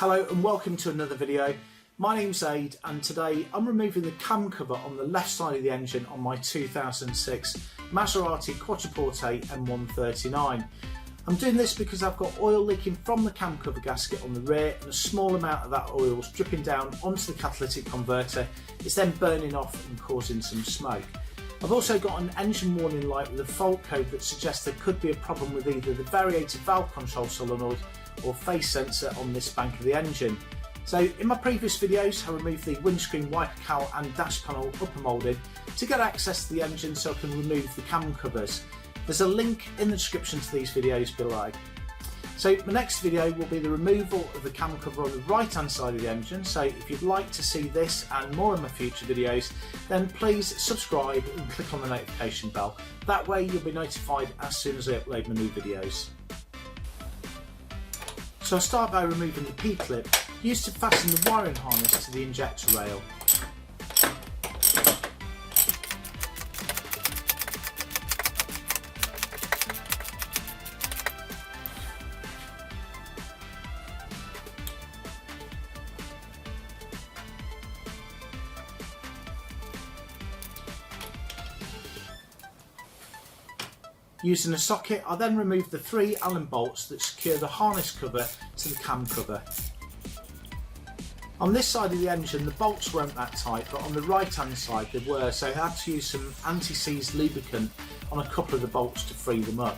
Hello and welcome to another video. My name's Aid and today I'm removing the cam cover on the left side of the engine on my 2006 Maserati Quattroporte M139. I'm doing this because I've got oil leaking from the cam cover gasket on the rear and a small amount of that oil is dripping down onto the catalytic converter. It's then burning off and causing some smoke. I've also got an engine warning light with a fault code that suggests there could be a problem with either the variator valve control solenoid or phase sensor on this bank of the engine. So in my previous videos I removed the windscreen wiper cowl and dash panel upper moulding to get access to the engine so I can remove the cam covers. There's a link in the description to these videos below. So my next video will be the removal of the cam cover on the right hand side of the engine, so if you'd like to see this and more of my future videos then please subscribe and click on the notification bell. That way you'll be notified as soon as I upload my new videos. So I'll start by removing the P-clip used to fasten the wiring harness to the injector rail. Using a socket, I then remove the 3 Allen bolts that secure the harness cover to the cam cover. On this side of the engine the bolts weren't that tight, but on the right hand side they were, so I had to use some anti-seize lubricant on a couple of the bolts to free them up.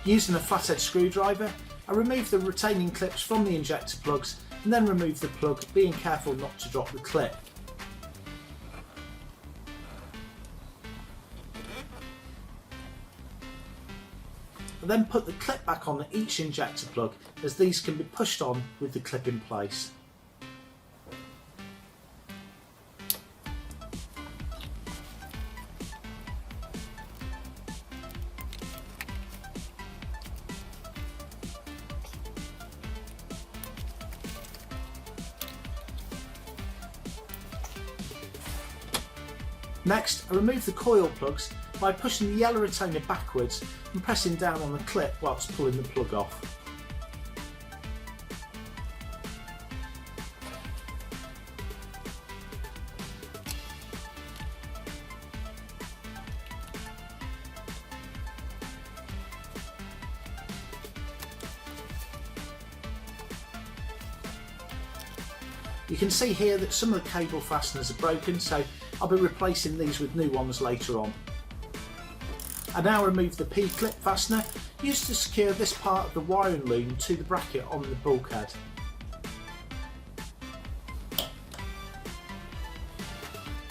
Using a flathead screwdriver, I remove the retaining clips from the injector plugs and then remove the plug, being careful not to drop the clip. I then put the clip back on each injector plug, as these can be pushed on with the clip in place. Next, I remove the coil plugs by pushing the yellow retainer backwards and pressing down on the clip whilst pulling the plug off. You can see here that some of the cable fasteners are broken, so I'll be replacing these with new ones later on. I now remove the P-clip fastener used to secure this part of the wiring loom to the bracket on the bulkhead.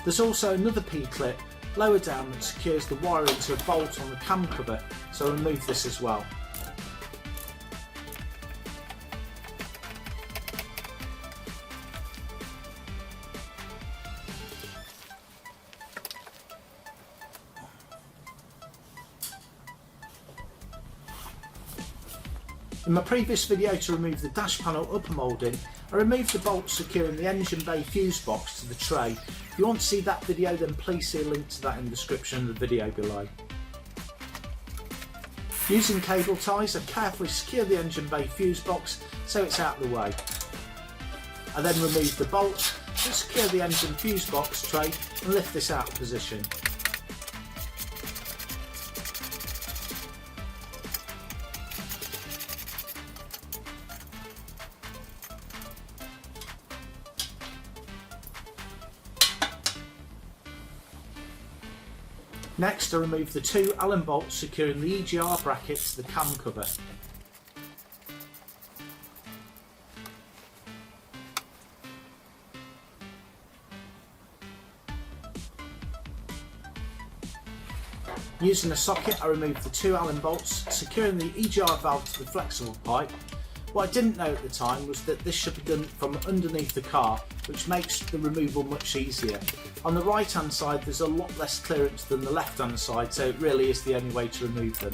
There's also another P-clip lower down that secures the wiring to a bolt on the cam cover, so I'll remove this as well. In my previous video to remove the dash panel upper moulding, I removed the bolts securing the engine bay fuse box to the tray. If you want to see that video then please see a link to that in the description of the video below. Using cable ties I carefully secure the engine bay fuse box so it's out of the way. I then remove the bolts that secure the engine fuse box tray and lift this out of position. Next I remove the 2 Allen bolts securing the EGR bracket to the cam cover. Using a socket I remove the 2 Allen bolts securing the EGR valve to the flexible pipe. What I didn't know at the time was that this should be done from underneath the car, which makes the removal much easier. On the right hand side there's a lot less clearance than the left hand side, so it really is the only way to remove them.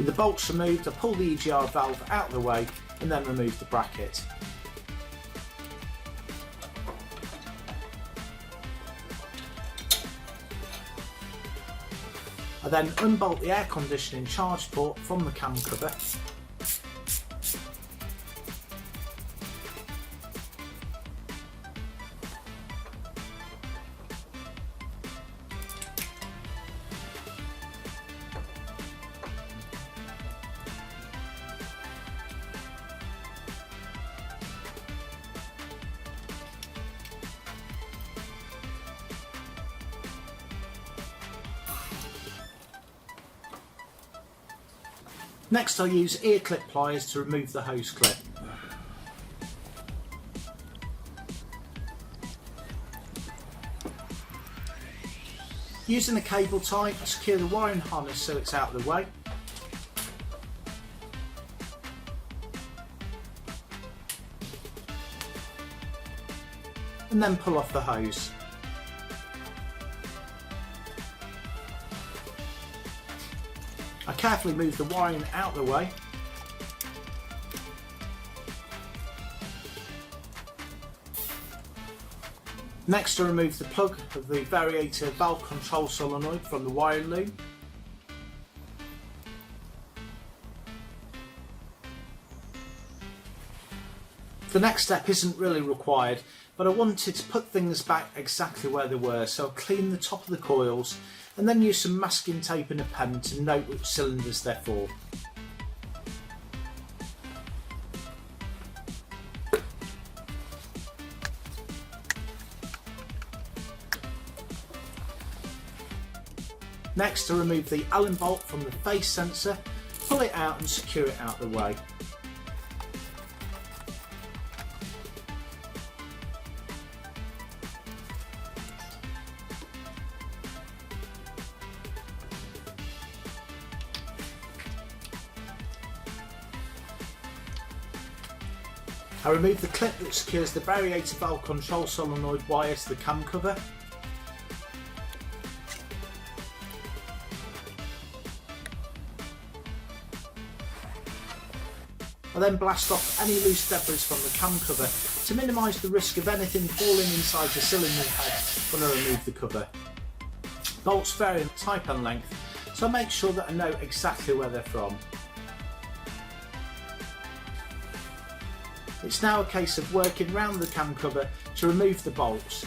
With the bolts removed, I pull the EGR valve out of the way and then remove the bracket. I then unbolt the air conditioning charge port from the cam cover. Next, I'll use ear clip pliers to remove the hose clip. Using a cable tie, I secure the wiring harness so it's out of the way. And then pull off the hose. I carefully move the wiring out of the way. Next, I remove the plug of the variator valve control solenoid from the wiring loom. The next step isn't really required, but I wanted to put things back exactly where they were, so I'll clean the top of the coils and then use some masking tape and a pen to note which cylinders they're for. Next, I remove the Allen bolt from the face sensor, pull it out and secure it out of the way. I remove the clip that secures the variator valve control solenoid wire to the cam cover. I then blast off any loose debris from the cam cover to minimise the risk of anything falling inside the cylinder head when I remove the cover. Bolts vary in type and length, so I make sure that I know exactly where they're from. It's now a case of working round the cam cover to remove the bolts.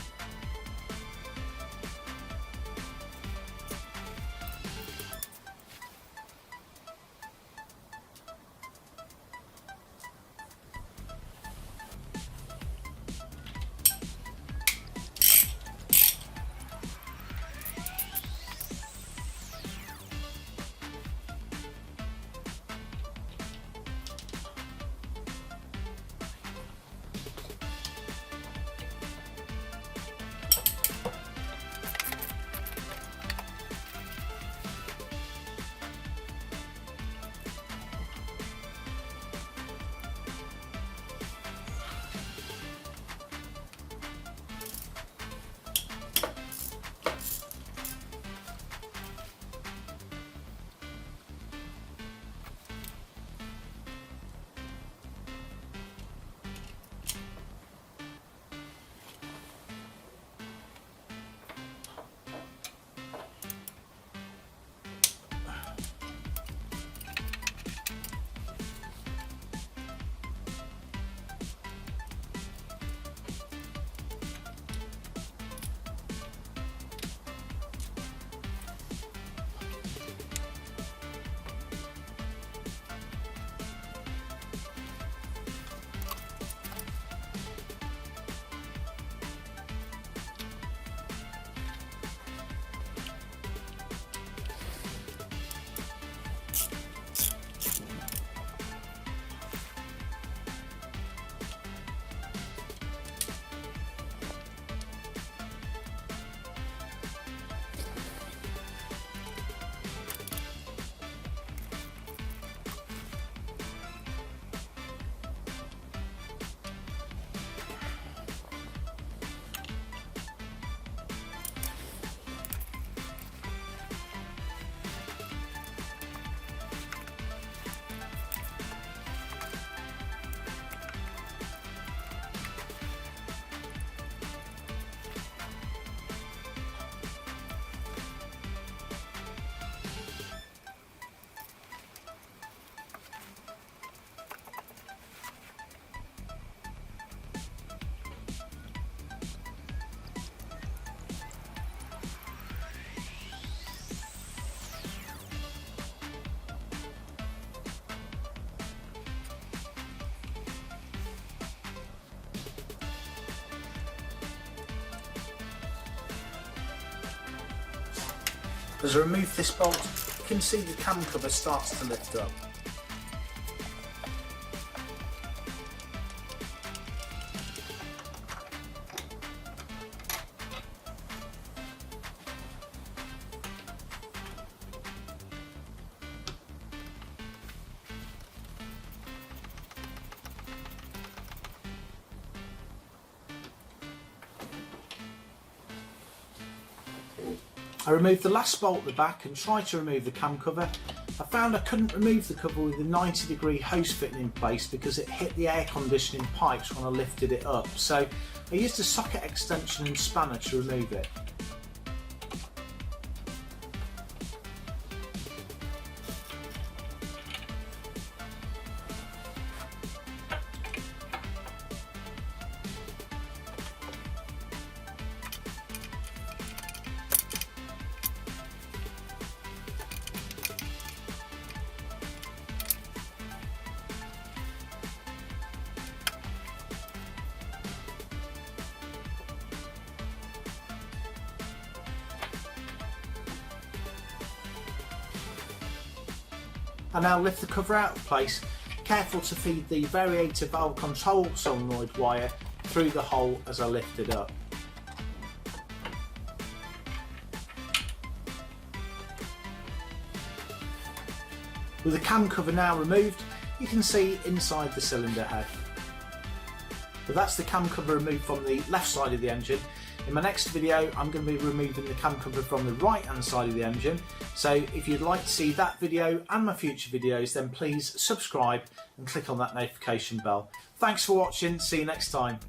As I remove this bolt, you can see the cam cover starts to lift up. I removed the last bolt at the back and tried to remove the cam cover. I found I couldn't remove the cover with the 90-degree hose fitting in place because it hit the air conditioning pipes when I lifted it up. So I used a socket extension and spanner to remove it. I now lift the cover out of place, careful to feed the variator valve control solenoid wire through the hole as I lift it up. With the cam cover now removed, you can see inside the cylinder head. But that's the cam cover removed from the left side of the engine. In my next video, I'm going to be removing the cam cover from the right hand side of the engine. So if you'd like to see that video and my future videos, then please subscribe and click on that notification bell. Thanks for watching, see you next time.